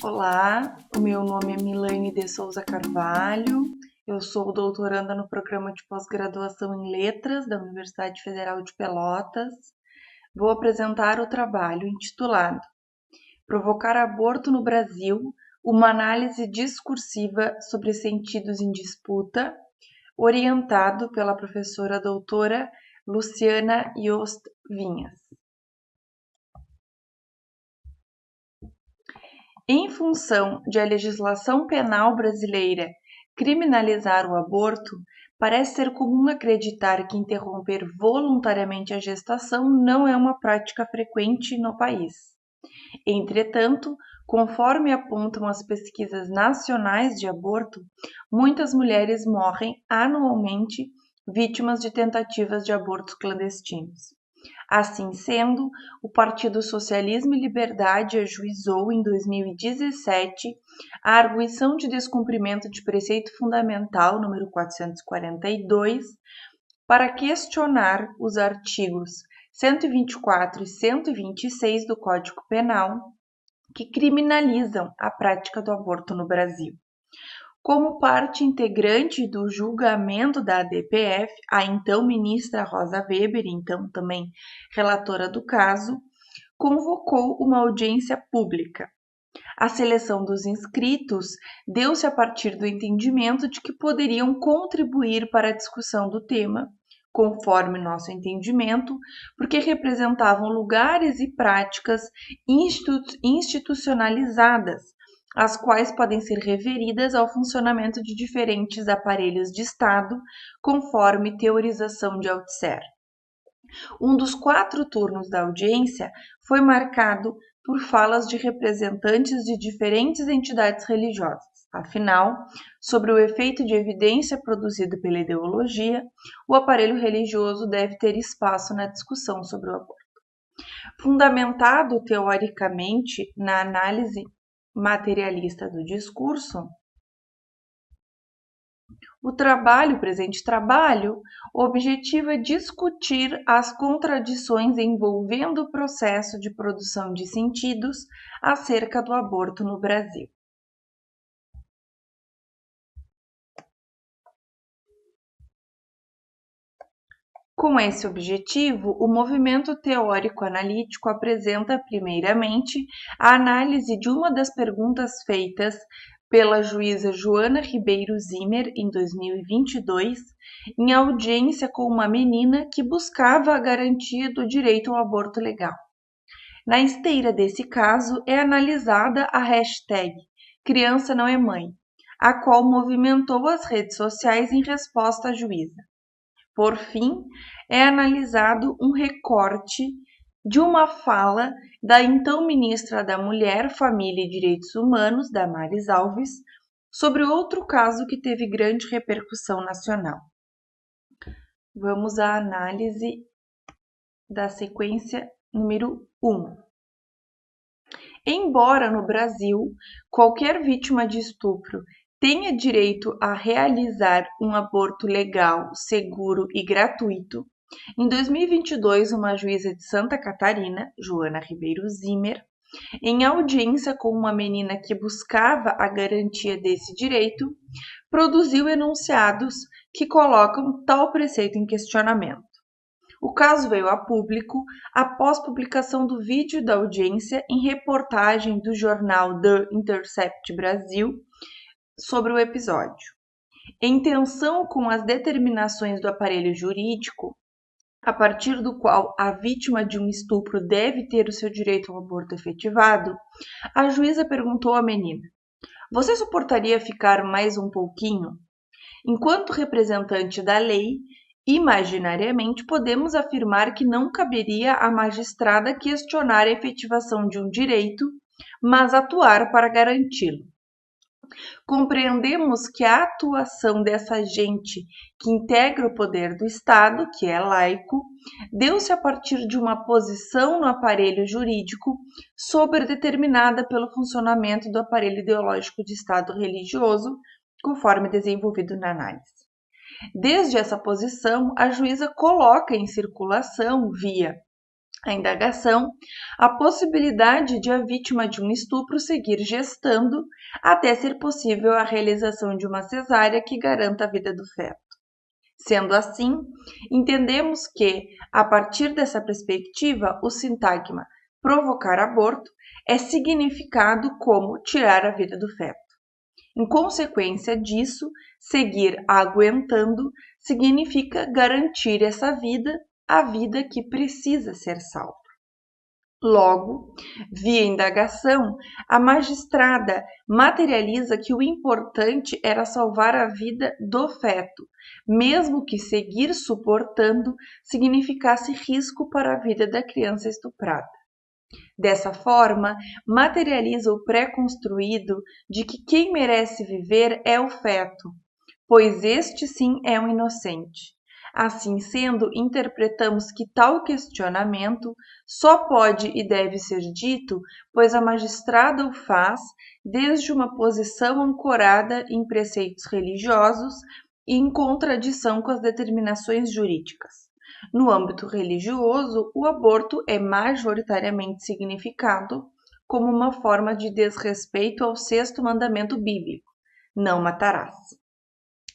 Olá, o meu nome é Milane de Souza Carvalho, eu sou doutoranda no programa de pós-graduação em Letras da Universidade Federal de Pelotas. Vou apresentar o trabalho intitulado Provocar aborto no Brasil, uma análise discursiva sobre sentidos em disputa, orientado pela professora doutora Luciana Yost Vinhas. Em função de a legislação penal brasileira criminalizar o aborto, parece ser comum acreditar que interromper voluntariamente a gestação não é uma prática frequente no país. Entretanto, conforme apontam as pesquisas nacionais de aborto, muitas mulheres morrem anualmente vítimas de tentativas de abortos clandestinos. Assim sendo, o Partido Socialismo e Liberdade ajuizou em 2017 a arguição de descumprimento de preceito fundamental número 442 para questionar os artigos 124 e 126 do Código Penal que criminalizam a prática do aborto no Brasil. Como parte integrante do julgamento da ADPF, a então ministra Rosa Weber, então também relatora do caso, convocou uma audiência pública. A seleção dos inscritos deu-se a partir do entendimento de que poderiam contribuir para a discussão do tema, conforme nosso entendimento, porque representavam lugares e práticas institucionalizadas, as quais podem ser referidas ao funcionamento de diferentes aparelhos de Estado, conforme teorização de Althusser. Um dos 4 turnos da audiência foi marcado por falas de representantes de diferentes entidades religiosas. Afinal, sobre o efeito de evidência produzido pela ideologia, o aparelho religioso deve ter espaço na discussão sobre o aborto. Fundamentado teoricamente na análise materialista do discurso, o presente trabalho, o objetivo é discutir as contradições envolvendo o processo de produção de sentidos acerca do aborto no Brasil. Com esse objetivo, o movimento teórico-analítico apresenta, primeiramente, a análise de uma das perguntas feitas pela juíza Joana Ribeiro Zimmer, em 2022, em audiência com uma menina que buscava a garantia do direito ao aborto legal. Na esteira desse caso, é analisada a hashtag Criança Não é Mãe, a qual movimentou as redes sociais em resposta à juíza. Por fim, é analisado um recorte de uma fala da então ministra da Mulher, Família e Direitos Humanos, Damares Alves, sobre outro caso que teve grande repercussão nacional. Vamos à análise da sequência número 1. Embora no Brasil qualquer vítima de estupro tenha direito a realizar um aborto legal, seguro e gratuito, em 2022, uma juíza de Santa Catarina, Joana Ribeiro Zimmer, em audiência com uma menina que buscava a garantia desse direito, produziu enunciados que colocam tal preceito em questionamento. O caso veio a público após publicação do vídeo da audiência em reportagem do jornal The Intercept Brasil sobre o episódio. Em tensão com as determinações do aparelho jurídico, a partir do qual a vítima de um estupro deve ter o seu direito ao aborto efetivado, a juíza perguntou à menina: "Você suportaria ficar mais um pouquinho?" Enquanto representante da lei, imaginariamente podemos afirmar que não caberia à magistrada questionar a efetivação de um direito, mas atuar para garanti-lo. Compreendemos que a atuação dessa gente que integra o poder do Estado, que é laico, deu-se a partir de uma posição no aparelho jurídico sobredeterminada pelo funcionamento do aparelho ideológico de Estado religioso, conforme desenvolvido na análise. Desde essa posição, a juíza coloca em circulação, via a indagação, a possibilidade de a vítima de um estupro seguir gestando até ser possível a realização de uma cesárea que garanta a vida do feto. Sendo assim, entendemos que, a partir dessa perspectiva, o sintagma provocar aborto é significado como tirar a vida do feto. Em consequência disso, seguir aguentando significa garantir essa vida, a vida que precisa ser salva. Logo, via indagação, a magistrada materializa que o importante era salvar a vida do feto, mesmo que seguir suportando significasse risco para a vida da criança estuprada. Dessa forma, materializa o pré-construído de que quem merece viver é o feto, pois este sim é um inocente. Assim sendo, interpretamos que tal questionamento só pode e deve ser dito, pois a magistrada o faz desde uma posição ancorada em preceitos religiosos e em contradição com as determinações jurídicas. No âmbito religioso, o aborto é majoritariamente significado como uma forma de desrespeito ao sexto mandamento bíblico: não matarás.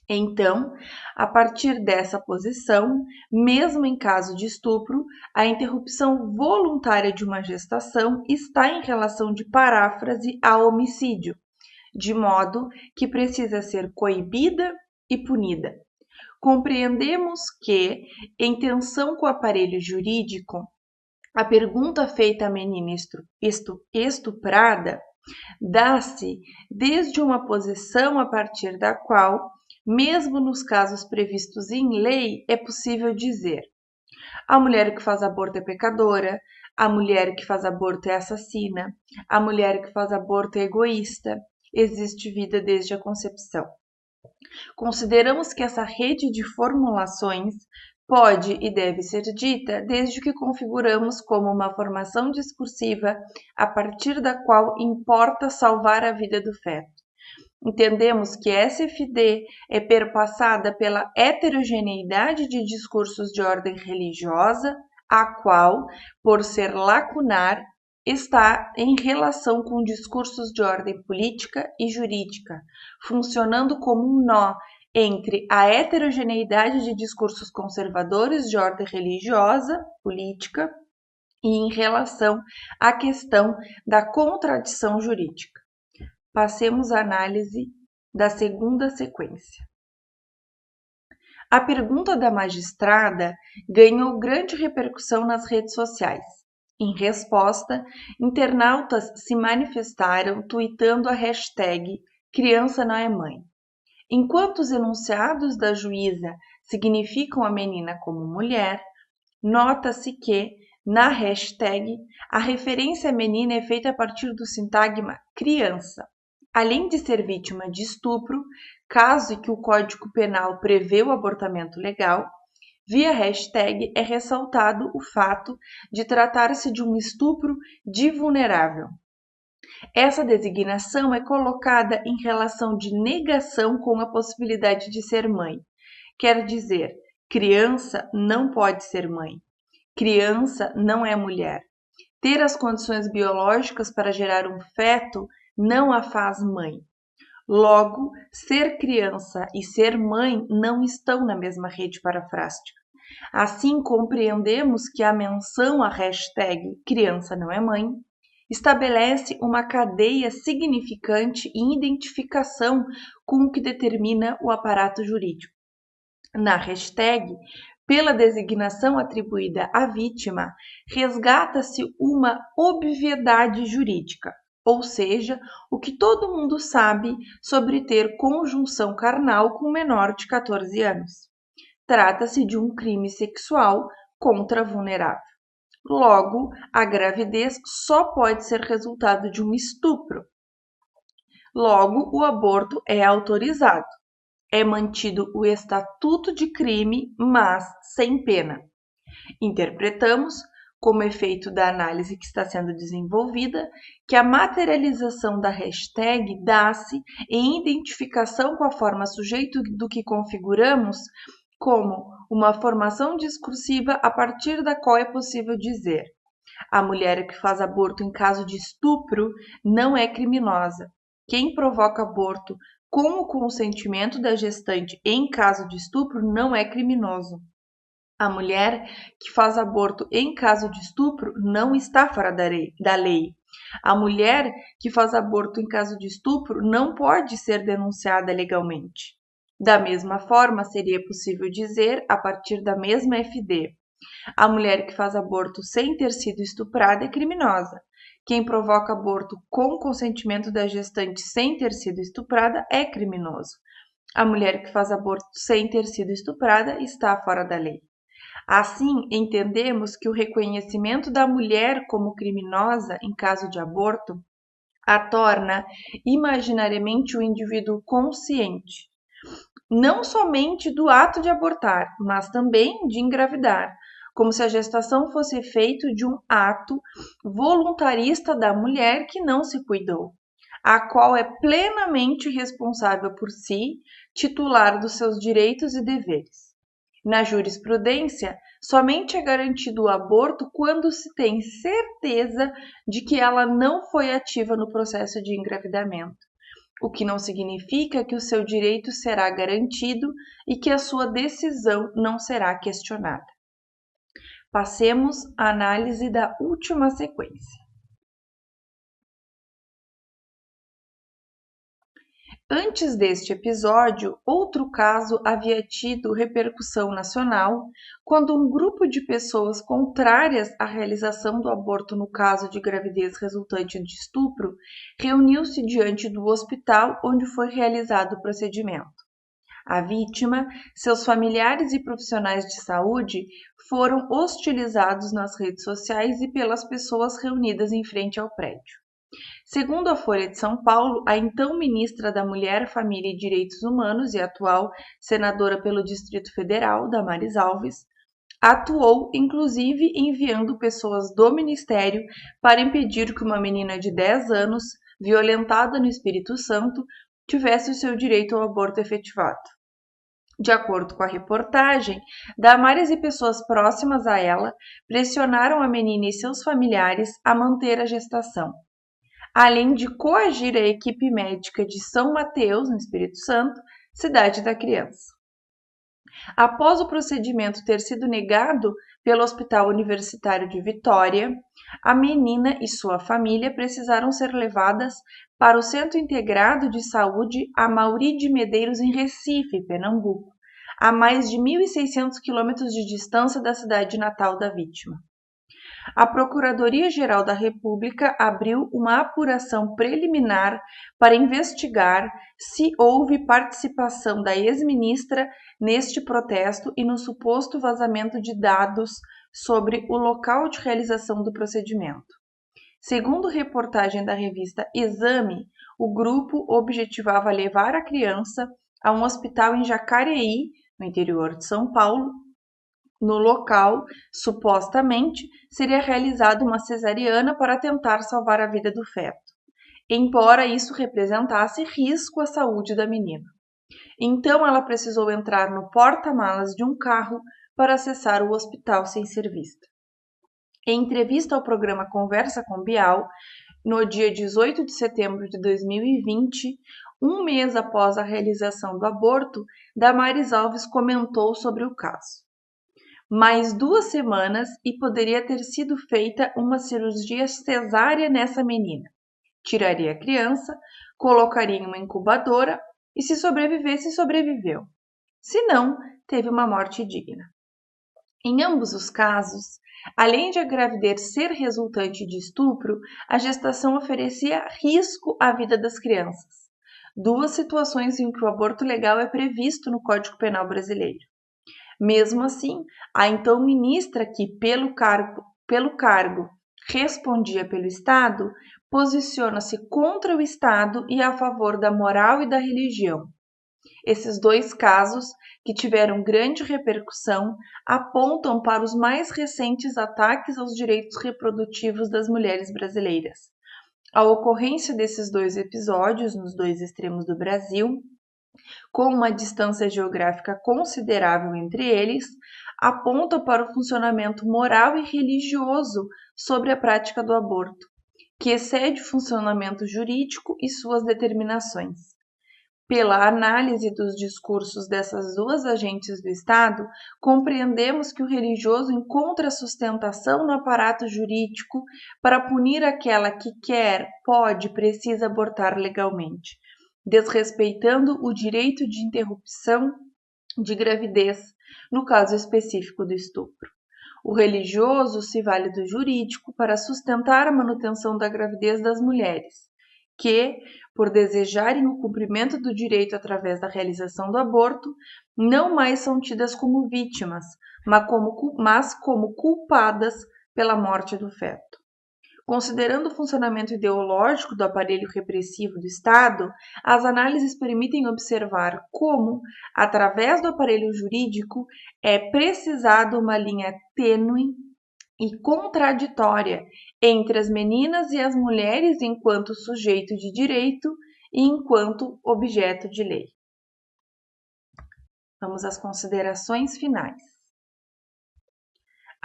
Então, a partir dessa posição, mesmo em caso de estupro, a interrupção voluntária de uma gestação está em relação de paráfrase a homicídio, de modo que precisa ser coibida e punida. Compreendemos que, em tensão com o aparelho jurídico, a pergunta feita à menina estuprada dá-se desde uma posição a partir da qual, mesmo nos casos previstos em lei, é possível dizer: a mulher que faz aborto é pecadora, a mulher que faz aborto é assassina, a mulher que faz aborto é egoísta, existe vida desde a concepção. Consideramos que essa rede de formulações pode e deve ser dita desde que configuramos como uma formação discursiva a partir da qual importa salvar a vida do feto. Entendemos que essa FD é perpassada pela heterogeneidade de discursos de ordem religiosa, a qual, por ser lacunar, está em relação com discursos de ordem política e jurídica, funcionando como um nó entre a heterogeneidade de discursos conservadores de ordem religiosa, política, e em relação à questão da contradição jurídica. Passemos à análise da segunda sequência. A pergunta da magistrada ganhou grande repercussão nas redes sociais. Em resposta, internautas se manifestaram tuitando a hashtag Criança não é mãe. Enquanto os enunciados da juíza significam a menina como mulher, nota-se que, na hashtag, a referência à menina é feita a partir do sintagma criança. Além de ser vítima de estupro, caso em que o Código Penal prevê o abortamento legal, via hashtag é ressaltado o fato de tratar-se de um estupro de vulnerável. Essa designação é colocada em relação de negação com a possibilidade de ser mãe. Quer dizer, criança não pode ser mãe. Criança não é mulher. Ter as condições biológicas para gerar um feto não a faz mãe. Logo, ser criança e ser mãe não estão na mesma rede parafrástica. Assim, compreendemos que a menção à hashtag criança não é mãe estabelece uma cadeia significante em identificação com o que determina o aparato jurídico. Na hashtag, pela designação atribuída à vítima, resgata-se uma obviedade jurídica, ou seja, o que todo mundo sabe sobre ter conjunção carnal com menor de 14 anos. Trata-se de um crime sexual contra vulnerável. Logo, a gravidez só pode ser resultado de um estupro. Logo, o aborto é autorizado. É mantido o estatuto de crime, mas sem pena. Interpretamos, como efeito da análise que está sendo desenvolvida, que a materialização da hashtag dá-se em identificação com a forma sujeito do que configuramos como uma formação discursiva a partir da qual é possível dizer: A mulher que faz aborto em caso de estupro não é criminosa. Quem provoca aborto com o consentimento da gestante em caso de estupro não é criminoso. A mulher que faz aborto em caso de estupro não está fora da lei. A mulher que faz aborto em caso de estupro não pode ser denunciada legalmente. Da mesma forma, seria possível dizer, a partir da mesma FD, a mulher que faz aborto sem ter sido estuprada é criminosa. Quem provoca aborto com consentimento da gestante sem ter sido estuprada é criminoso. A mulher que faz aborto sem ter sido estuprada está fora da lei. Assim, entendemos que o reconhecimento da mulher como criminosa em caso de aborto a torna imaginariamente o indivíduo consciente, não somente do ato de abortar, mas também de engravidar, como se a gestação fosse efeito de um ato voluntarista da mulher que não se cuidou, a qual é plenamente responsável por si, titular dos seus direitos e deveres. Na jurisprudência, somente é garantido o aborto quando se tem certeza de que ela não foi ativa no processo de engravidamento, o que não significa que o seu direito será garantido e que a sua decisão não será questionada. Passemos à análise da última sequência. Antes deste episódio, outro caso havia tido repercussão nacional quando um grupo de pessoas contrárias à realização do aborto no caso de gravidez resultante de estupro reuniu-se diante do hospital onde foi realizado o procedimento. A vítima, seus familiares e profissionais de saúde foram hostilizados nas redes sociais e pelas pessoas reunidas em frente ao prédio. Segundo a Folha de São Paulo, a então ministra da Mulher, Família e Direitos Humanos e atual senadora pelo Distrito Federal, Damares Alves, atuou inclusive enviando pessoas do ministério para impedir que uma menina de 10 anos, violentada no Espírito Santo, tivesse o seu direito ao aborto efetivado. De acordo com a reportagem, Damares e pessoas próximas a ela pressionaram a menina e seus familiares a manter a gestação, além de coagir a equipe médica de São Mateus, no Espírito Santo, cidade da criança. Após o procedimento ter sido negado pelo Hospital Universitário de Vitória, a menina e sua família precisaram ser levadas para o Centro Integrado de Saúde Amauri de Medeiros, em Recife, Pernambuco, a mais de 1.600 quilômetros de distância da cidade natal da vítima. A Procuradoria-Geral da República abriu uma apuração preliminar para investigar se houve participação da ex-ministra neste protesto e no suposto vazamento de dados sobre o local de realização do procedimento. Segundo reportagem da revista Exame, o grupo objetivava levar a criança a um hospital em Jacareí, no interior de São Paulo. No local, supostamente, seria realizada uma cesariana para tentar salvar a vida do feto, embora isso representasse risco à saúde da menina. Então, ela precisou entrar no porta-malas de um carro para acessar o hospital sem ser vista. Em entrevista ao programa Conversa com Bial, no dia 18 de setembro de 2020, um mês após a realização do aborto, Damares Alves comentou sobre o caso. Mais 2 semanas e poderia ter sido feita uma cirurgia cesárea nessa menina. Tiraria a criança, colocaria em uma incubadora e, se sobrevivesse, sobreviveu. Se não, teve uma morte digna. Em ambos os casos, além de a gravidez ser resultante de estupro, a gestação oferecia risco à vida das crianças. 2 situações em que o aborto legal é previsto no Código Penal brasileiro. Mesmo assim, a então ministra, que pelo cargo respondia pelo Estado, posiciona-se contra o Estado e a favor da moral e da religião. Esses 2 casos, que tiveram grande repercussão, apontam para os mais recentes ataques aos direitos reprodutivos das mulheres brasileiras. A ocorrência desses 2 episódios, nos 2 extremos do Brasil, com uma distância geográfica considerável entre eles, aponta para o funcionamento moral e religioso sobre a prática do aborto, que excede o funcionamento jurídico e suas determinações. Pela análise dos discursos dessas duas agentes do Estado, compreendemos que o religioso encontra sustentação no aparato jurídico para punir aquela que quer, pode, precisa abortar legalmente, desrespeitando o direito de interrupção de gravidez, no caso específico do estupro. O religioso se vale do jurídico para sustentar a manutenção da gravidez das mulheres, que, por desejarem o cumprimento do direito através da realização do aborto, não mais são tidas como vítimas, mas como culpadas pela morte do feto. Considerando o funcionamento ideológico do aparelho repressivo do Estado, as análises permitem observar como, através do aparelho jurídico, é precisada uma linha tênue e contraditória entre as meninas e as mulheres enquanto sujeito de direito e enquanto objeto de lei. Vamos às considerações finais.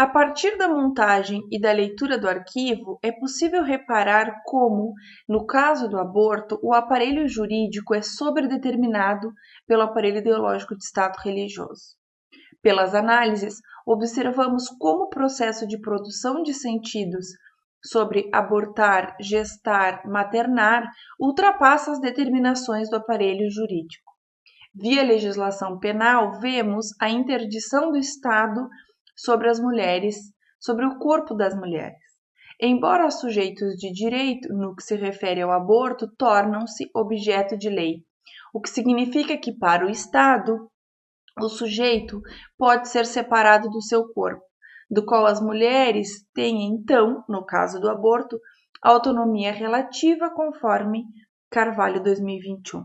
A partir da montagem e da leitura do arquivo, é possível reparar como, no caso do aborto, o aparelho jurídico é sobredeterminado pelo aparelho ideológico de Estado religioso. Pelas análises, observamos como o processo de produção de sentidos sobre abortar, gestar, maternar ultrapassa as determinações do aparelho jurídico. Via legislação penal, vemos a interdição do Estado sobre as mulheres, sobre o corpo das mulheres. Embora sujeitos de direito, no que se refere ao aborto, tornam-se objeto de lei, o que significa que, para o Estado, o sujeito pode ser separado do seu corpo, do qual as mulheres têm, então, no caso do aborto, autonomia relativa conforme Carvalho 2021.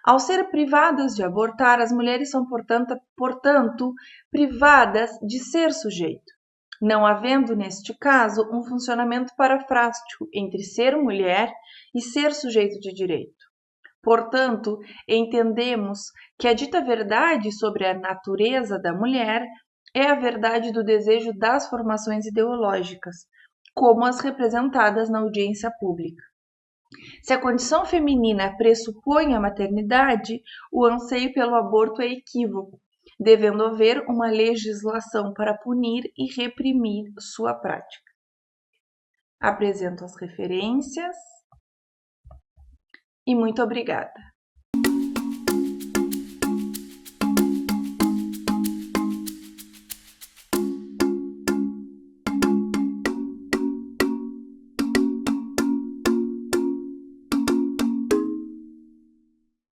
Ao ser privadas de abortar, as mulheres são, portanto, privadas de ser sujeito, não havendo, neste caso, um funcionamento parafrástico entre ser mulher e ser sujeito de direito. Portanto, entendemos que a dita verdade sobre a natureza da mulher é a verdade do desejo das formações ideológicas, como as representadas na audiência pública. Se a condição feminina pressupõe a maternidade, o anseio pelo aborto é equívoco, devendo haver uma legislação para punir e reprimir sua prática. Apresento as referências e muito obrigada.